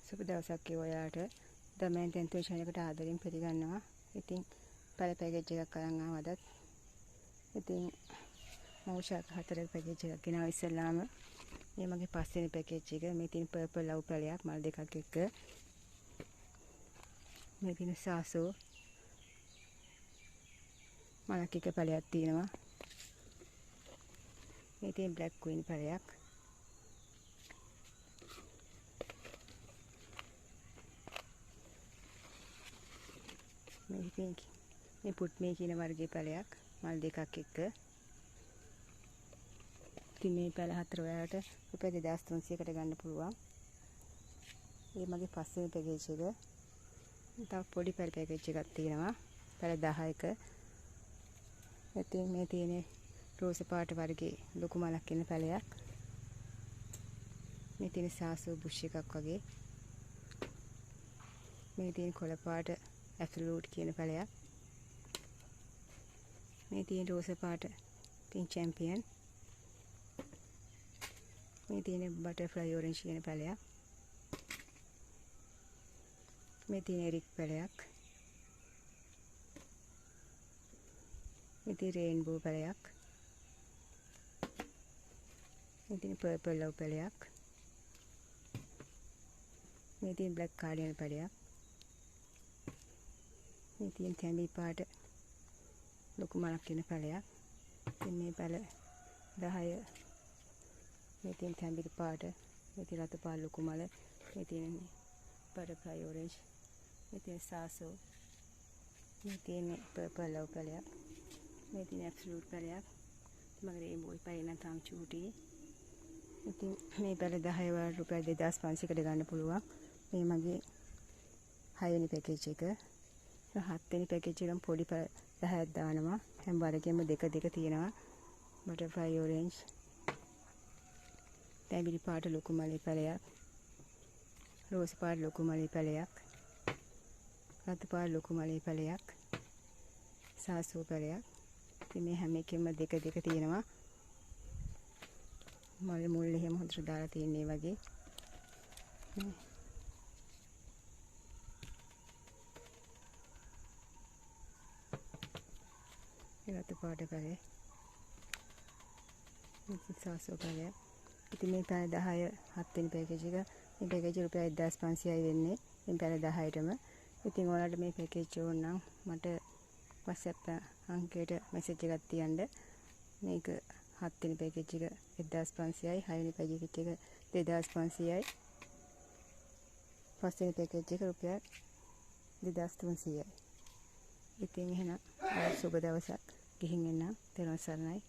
සුබ දවසක් ඔයාලට. දමෙන් තෙන්තුන් channel එකට ආදරෙන් පිළිගන්නවා. ඉතින් පළ පැකේජ් එකක් අරන් ආවදත්. ඉතින් මම උෂා 4 පැකේජ් එකක් ගෙනාවා ඉස්සෙල්ලාම. මේ මගේ පස්වෙනි පැකේජ් එක. මේ තියෙන පර්පල් ලව් පැලයක් මල් දෙකක් එක්ක. මේ තියෙන සාසෝ මලක් එක පැලයක් තියෙනවා. මේ තියෙන බ්ලැක් ක්වීන් පැලයක්. මේ පුට් මේ කියන වර්ගයේ පැලයක් මල් දෙකක් එක්ක. ඉතින් මේ පැල හතර ඔයාලට රුපියල් 2300කට ගන්න පුළුවන්. මේ මගේ පස්වෙනි පැකේජ් එක. තව පොඩි පැල පැකේජ් එකක් තියෙනවා. පැල 10ක. ඉතින් මේ තියෙන රෝස පාට වර්ගයේ ලොකු මලක් ඉන්න පැලයක්. මේ තියෙන සාසෝ බුෂ් එකක් වගේ. මේ තියෙන කොළ පාට ඇබ්සලූට් කියන පැලයක්. මේ තියෙන රෝස පාට පින්ක් චැම්පියන්. මේ තියෙන බටර්ෆ්ලයි ඔරෙන්ජ් කියන පැලයක්. මේ තියෙන එරික් පැලයක්. මේ තියෙන රේන්බෝ පැලයක්. මේ තියෙන පර්පල් ලව් පැලයක්. මේ තියෙන බ්ලැක් කාඩියන් පැලයක්. මේ තියෙන තැඹි පාට ලොකු මලක් කියන පැලයක්. ඉතින් මේ පැල 10. මේ තියෙන තැඹි පාට, මේ තියෙන රතු පාට ලොකු මල, මේ තියෙන බටර්ෆ්ලයි ඔරෙන්ජ්, මේ තියෙන සාසෝ, මේ තියෙන පර්පල් ලව් පැලයක්, මේ තියෙන ඇබ්සලූට් පැලයක්. මගේ රේන්බෝ පැල නම් තාම චූටි. ඉතින් මේ පැල 10 වල රුපියල් 2500කට ගන්න පුළුවන්. මේ මගේ 6 වෙනි පැකේජ් එක. 7 වෙනි පැකේජ් එකෙන් පොඩි පැල 10ක් දානවා. හැම වර්ගයෙන්ම දෙක තියෙනවා. බටර්ෆ්ලයි ඔරෙන්ජ්, තැඹිලි පාට ලොකු මලේ පැලයක්, රෝස් පාට ලොකු මලේ පැලයක්, රතු පාට ලොකු මලේ පැලයක්, සාසෝ පැලයක්. ඉතින් මේ හැම එකෙම දෙක තියෙනවා. මල් මුල් එහෙම හොඳට දාලා තියෙන්නේ වගේ. රතු පාට පැලේ. සාසෝ පැලයක්. ඉතින් මේ පැල 10 7 වෙනි පැකේජ් එක. මේ පැකේජ් රුපියල් 1500යි වෙන්නේ. මේ පැල 10ටම. ඉතින් ඔයාලට මේ පැකේජ් ඕන නම් මට WhatsApp අංකයට මැසේජ් එකක් තියන්න. මේක 7 වෙනි පැකේජ් එක 1500යි, 6 වෙනි පැකේජ් එක 2500යි. 5 වෙනි පැකේජ් එක රුපියල් 2300යි. ඉතින් එහෙනම් සුබ දවසක්. ගිහින් එන්න. තෙරුවන් සරණයි.